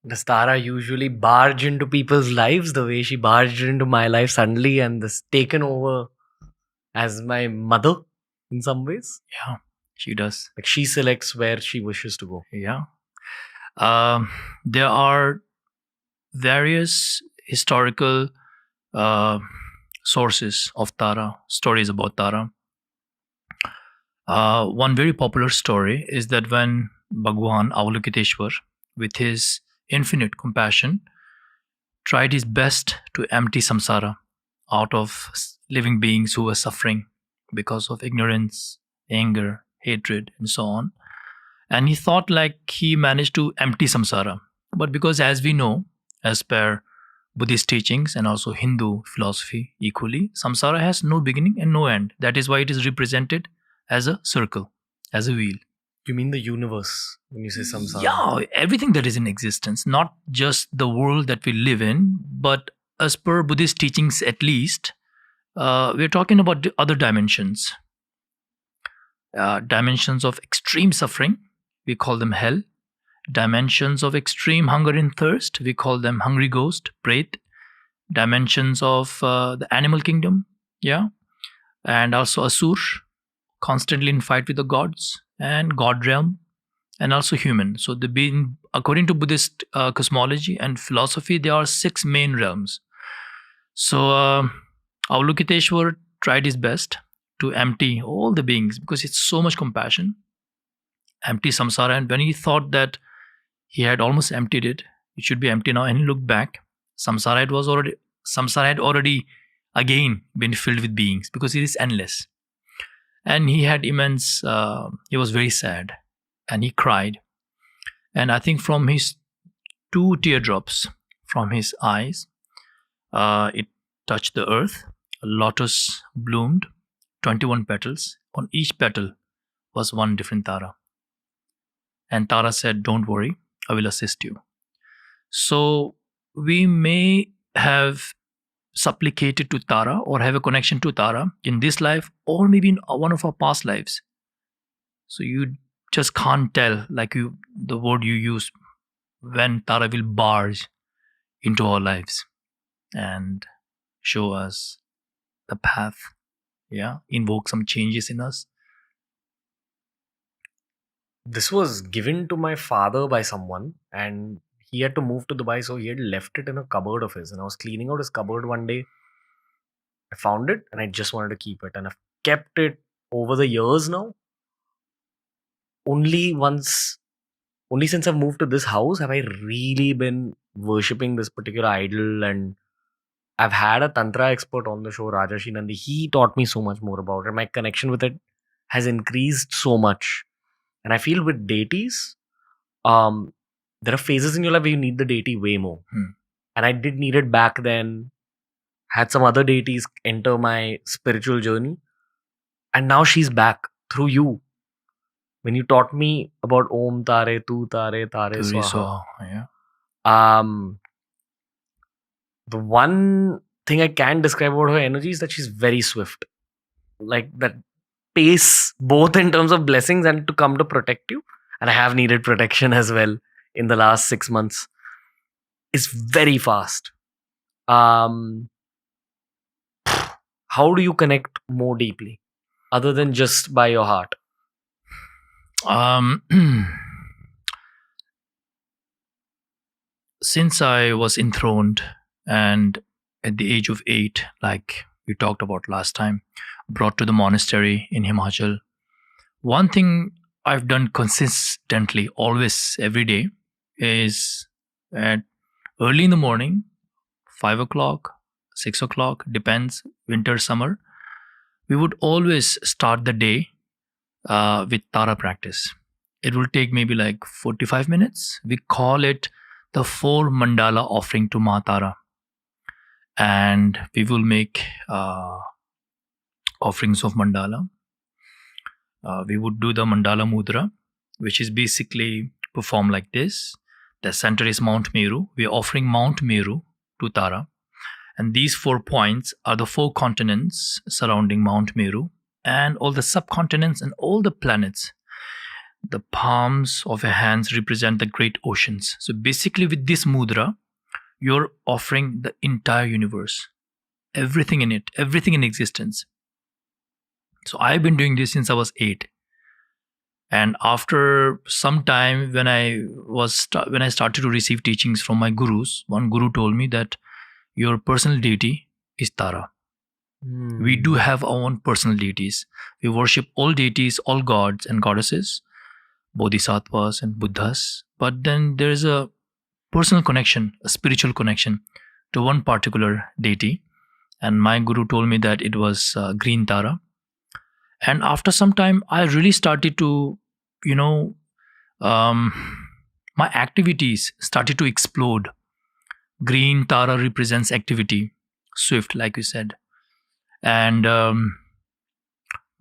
Does Tara usually barge into people's lives the way she barged into my life suddenly and this taken over as my mother in some ways? Yeah, she does. Like she selects where she wishes to go. Yeah. There are various historical sources of Tara, stories about Tara. One very popular story is that when Bhagwan Avalokiteshvara, with his infinite compassion, tried his best to empty samsara out of living beings who were suffering because of ignorance, anger, hatred, and so on. And he thought like he managed to empty samsara. But because, as we know, as per Buddhist teachings and also Hindu philosophy equally, samsara has no beginning and no end. That is why it is represented as a circle, as a wheel. You mean the universe when you say samsara? Yeah, everything that is in existence, not just the world that we live in, but as per Buddhist teachings at least, we're talking about the other dimensions. Dimensions of extreme suffering, we call them hell. Dimensions of extreme hunger and thirst, we call them hungry ghost, pret. Dimensions of the animal kingdom, yeah, and also asur, constantly in fight with the gods, and god realm, and also human. So the being, according to Buddhist cosmology and philosophy, there are 6 main realms. So Avalokiteshvara tried his best to empty all the beings because it's so much compassion, empty samsara. And when he thought that he had almost emptied it, it should be empty now, and he looked back, samsara had already again been filled with beings because it is endless. And he had immense, he was very sad and he cried. And I think from his 2 teardrops from his eyes, it touched the earth. A lotus bloomed, 21 petals. On each petal was one different Tara. And Tara said, "Don't worry, I will assist you." So we may have supplicated to Tara or have a connection to Tara in this life or maybe in one of our past lives. So you just can't tell, like the word you use, when Tara will barge into our lives and show us the path, yeah, invoke some changes in us. This was given to my father by someone, and he had to move to Dubai, so he had left it in a cupboard of his. And I was cleaning out his cupboard one day. I found it, and I just wanted to keep it, and I've kept it over the years now. Only since I've moved to this house have I really been worshipping this particular idol. And I've had a tantra expert on the show, Rajashi Nandi. He taught me so much more about it. My connection with it has increased so much. And I feel with deities, there are phases in your life where you need the deity way more. And I did need it back then. Had some other deities enter my spiritual journey. And now she's back through you. When you taught me about Om Tare, Tu Tare, Tare Swaha. Yeah. The one thing I can describe about her energy is that she's very swift. Like that pace, both in terms of blessings and to come to protect you. And I have needed protection as well in the last 6 months. It's very fast. How do you connect more deeply other than just by your heart? Since I was enthroned and at the age of 8, like we talked about last time, brought to the monastery in Himachal, one thing I've done consistently, always, every day, is at early in the morning, 5 o'clock, 6 o'clock, depends, winter, summer, we would always start the day with Tara practice. It will take maybe like 45 minutes. We call it the 4 mandala offering to Maa Tara. And we will make offerings of mandala. We would do the mandala mudra, which is basically performed like this. The center is Mount Meru. We are offering Mount Meru to Tara. And these 4 points are the 4 continents surrounding Mount Meru and all the subcontinents and all the planets. The palms of your hands represent the great oceans. So basically, with this mudra, you're offering the entire universe, everything in it, everything in existence. So I've been doing this since I was 8. And after some time, when I started to receive teachings from my gurus, one guru told me that your personal deity is Tara. We do have our own personal deities. We worship all deities, all gods and goddesses, bodhisattvas and buddhas. But then there is a personal connection, a spiritual connection to one particular deity. And my guru told me that it was green Tara. And after some time, I really started to, my activities started to explode. Green Tara represents activity, swift, like you said. And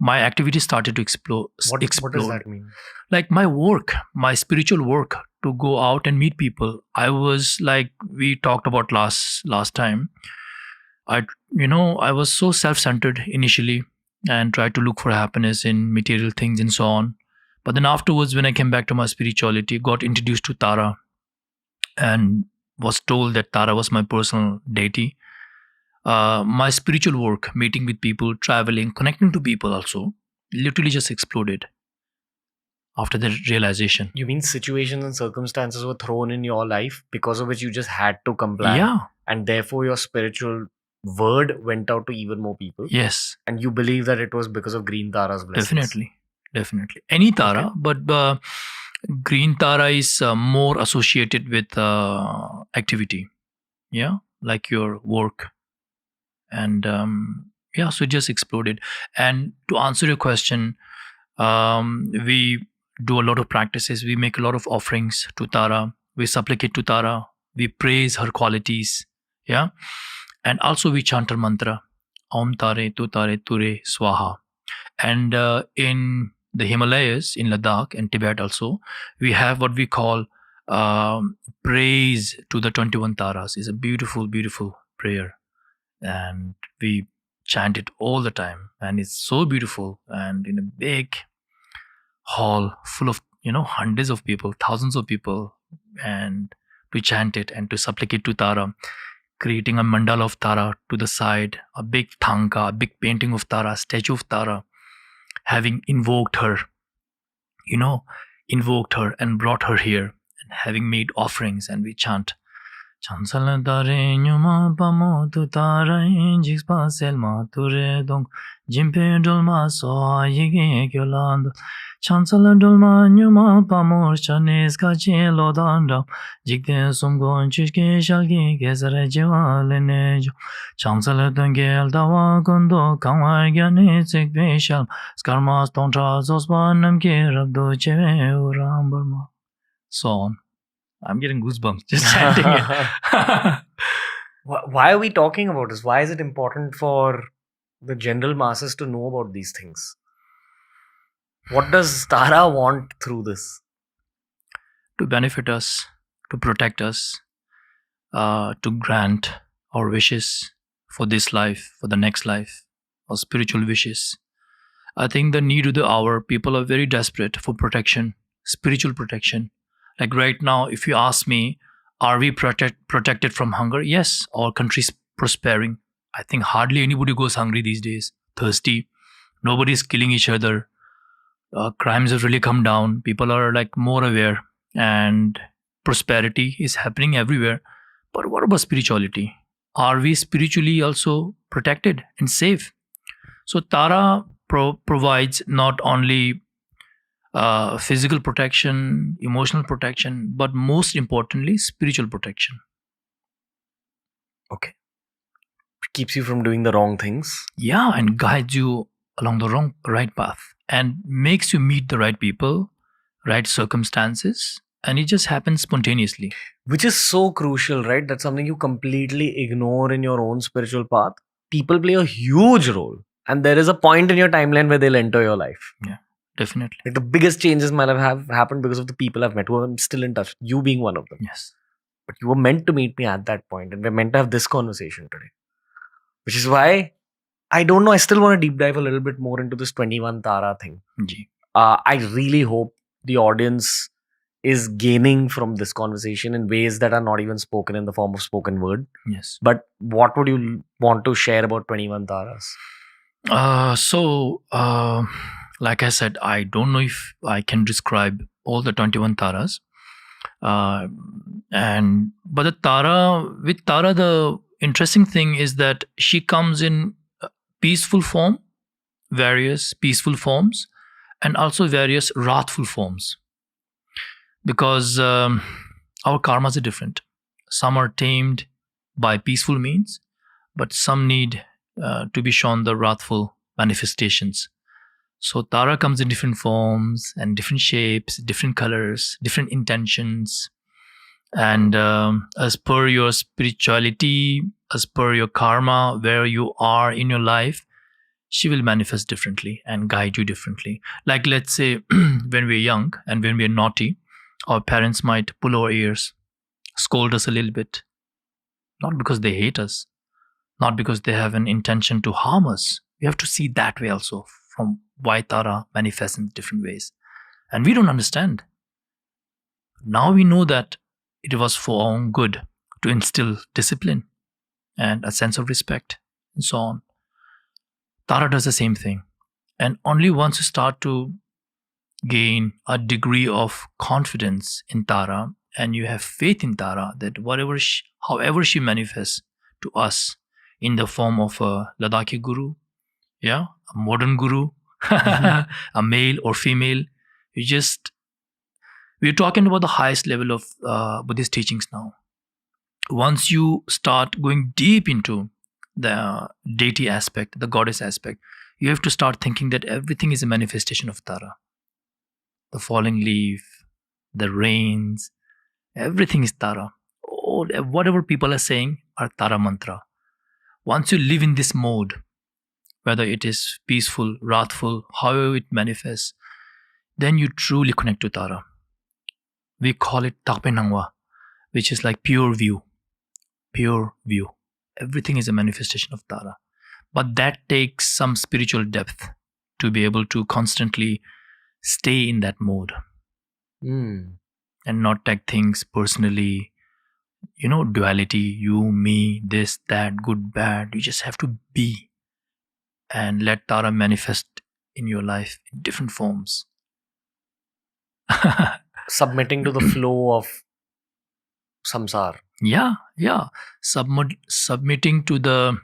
my activities started to explode. What does that mean? Like my work, my spiritual work, to go out and meet people. I was like, we talked about last time. I was so self-centered initially and tried to look for happiness in material things and so on. But then afterwards, when I came back to my spirituality, got introduced to Tara and was told that Tara was my personal deity. My spiritual work, meeting with people, traveling, connecting to people also, literally just exploded after the realization. You mean situations and circumstances were thrown in your life because of which you just had to comply? Yeah. And therefore your spiritual word went out to even more people? Yes. And you believe that it was because of Green Tara's blessings? Definitely. Any Tara, Okay. but Green Tara is more associated with activity. Yeah. Like your work. And so it just exploded. And to answer your question, we do a lot of practices. We make a lot of offerings to Tara. We supplicate to Tara. We praise her qualities. Yeah. And also we chant her mantra. Om Tare, Tu Tare, Ture, Swaha. And in the Himalayas, in Ladakh and Tibet also, we have what we call praise to the 21 Taras. It's a beautiful, beautiful prayer. And we chant it all the time. And it's so beautiful. And in a big hall full of, hundreds of people, thousands of people. And to chant it and to supplicate to Tara, creating a mandala of Tara to the side, a big thanka, a big painting of Tara, statue of Tara, having invoked her and brought her here, and having made offerings, and we chant. Chansala dare nyuma pamo tu tara injix pasel ma ture dong jimpe dolma so yige gyolando chansala dolma nyuma pamo chanes ka chelo danda jikte sumgon chishke shalgi gezare jewale nejo chansala dongel dawa gondo kangwa gyane tsek beshal skarmas tontra zosbanam ke rabdo cheve urambarma. So on. I'm getting goosebumps just chanting it. Why are we talking about this? Why is it important for the general masses to know about these things? What does Tara want through this? To benefit us, to protect us, to grant our wishes for this life, for the next life, our spiritual wishes. I think the need of the hour, people are very desperate for protection, spiritual protection. Like right now, if you ask me, are we protected from hunger? Yes, our country is prospering. I think hardly anybody goes hungry these days, thirsty. Nobody is killing each other. Crimes have really come down. People are like more aware, and prosperity is happening everywhere. But what about spirituality? Are we spiritually also protected and safe? So Tara provides not only physical protection, emotional protection, but most importantly, spiritual protection. Okay. Keeps you from doing the wrong things. Yeah, and guides you along the right path, and makes you meet the right people, right circumstances, and it just happens spontaneously. Which is so crucial, right? That's something you completely ignore in your own spiritual path. People play a huge role, and there is a point in your timeline where they'll enter your life. Yeah. Definitely. Like the biggest changes might have happened because of the people I've met who I'm still in touch. You being one of them. Yes. But you were meant to meet me at that point, and we're meant to have this conversation today. Which is why, I don't know, I still want to deep dive a little bit more into this 21 Tara thing. Ji. I really hope the audience is gaining from this conversation in ways that are not even spoken in the form of spoken word. Yes. But what would you want to share about 21 Taras? Like I said, I don't know if I can describe all the 21 Taras. But with Tara, the interesting thing is that she comes in peaceful form, various peaceful forms, and also various wrathful forms. Because our karmas are different. Some are tamed by peaceful means, but some need to be shown the wrathful manifestations. So Tara comes in different forms and different shapes, different colors, different intentions. And as per your spirituality, as per your karma, where you are in your life, she will manifest differently and guide you differently. Like, let's say, when we're young and when we're naughty, our parents might pull our ears, scold us a little bit. Not because they hate us, not because they have an intention to harm us. We have to see that way also, from why Tara manifests in different ways. And we don't understand. Now we know that it was for our own good, to instill discipline and a sense of respect and so on. Tara does the same thing. And only once you start to gain a degree of confidence in Tara and you have faith in Tara, that however she manifests to us in the form of a Ladakhi guru, a modern guru, a male or female, we're talking about the highest level of Buddhist teachings now. Once you start going deep into the deity aspect, the goddess aspect, you have to start thinking that everything is a manifestation of Tara. The falling leaf, the rains, everything is Tara. Whatever people are saying are Tara mantra. Once you live in this mode, whether it is peaceful, wrathful, however it manifests, then you truly connect to Tara. We call it Tapenangwa, which is like pure view. Pure view. Everything is a manifestation of Tara. But that takes some spiritual depth to be able to constantly stay in that mode. And not take things personally. Duality, you, me, this, that, good, bad. You just have to be and let Tara manifest in your life in different forms. Submitting to the flow of samsara. Yeah. Submitting to the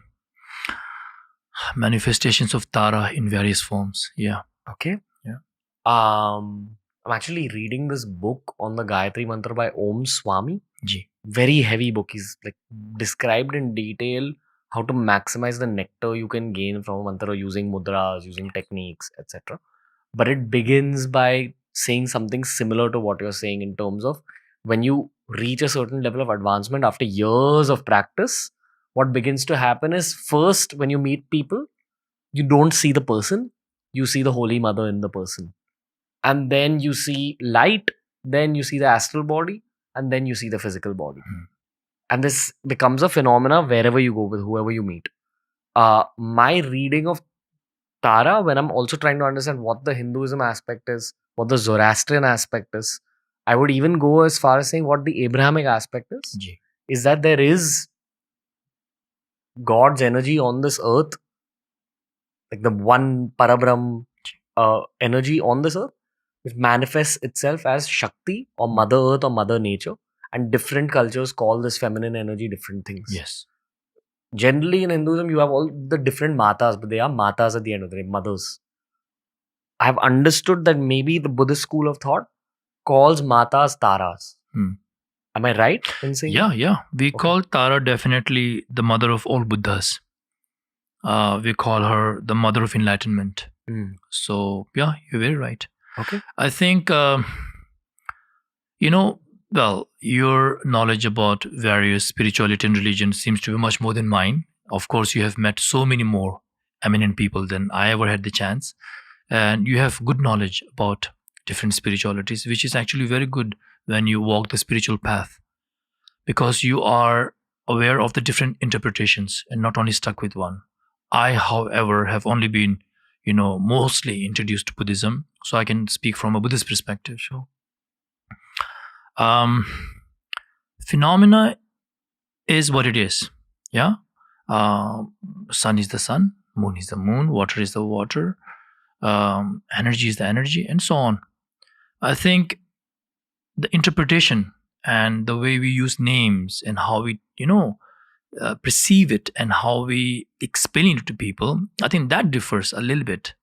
manifestations of Tara in various forms. Yeah. Okay. Yeah. I'm actually reading this book on the Gayatri Mantra by Om Swami. Ji. Very heavy book. He's like described in detail how to maximize the nectar you can gain from a mantra using mudras, using techniques, etc. But it begins by saying something similar to what you're saying in terms of when you reach a certain level of advancement after years of practice, what begins to happen is, first, when you meet people, you don't see the person, you see the Holy Mother in the person. And then you see light, then you see the astral body, and then you see the physical body. And this becomes a phenomena wherever you go with whoever you meet. My reading of Tara, when I'm also trying to understand what the Hinduism aspect is, what the Zoroastrian aspect is, I would even go as far as saying what the Abrahamic aspect is that there is God's energy on this earth, like the one Parabrahm energy on this earth, which manifests itself as Shakti or Mother Earth or Mother Nature. And different cultures call this feminine energy different things. Yes. Generally in Hinduism, you have all the different matas, but they are matas at the end of the day, mothers. I have understood that maybe the Buddhist school of thought calls matas taras. Am I right in saying? Yeah. We call Tara definitely the mother of all Buddhas. We call her the mother of enlightenment. So, yeah, you're very right. Okay. I think, your knowledge about various spirituality and religion seems to be much more than mine. Of course, you have met so many more eminent people than I ever had the chance. And you have good knowledge about different spiritualities, which is actually very good when you walk the spiritual path. Because you are aware of the different interpretations and not only stuck with one. I, however, have only been, mostly introduced Buddhism. So I can speak from a Buddhist perspective. So, phenomena is what it is. Yeah. Sun is the sun, moon is the moon, water is the water, energy is the energy, and so on. I think the interpretation and the way we use names and how we, perceive it and how we explain it to people, I think that differs a little bit.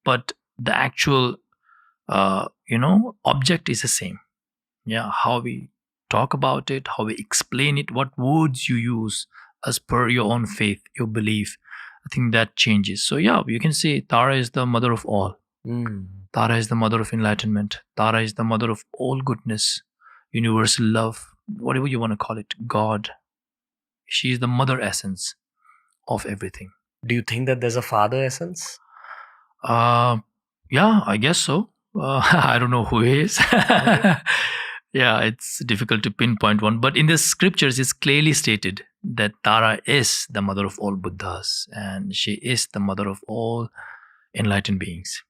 But the actual, object is the same. Yeah, how we talk about it, how we explain it, what words you use as per your own faith, your belief. I think that changes. So yeah, you can say Tara is the mother of all. Tara is the mother of enlightenment. Tara is the mother of all goodness, universal love, whatever you want to call it, God. She is the mother essence of everything. Do you think that there's a father essence? Yeah, I guess so. I don't know who he is. Yeah, it's difficult to pinpoint one. But in the scriptures, it's clearly stated that Tara is the mother of all Buddhas and she is the mother of all enlightened beings.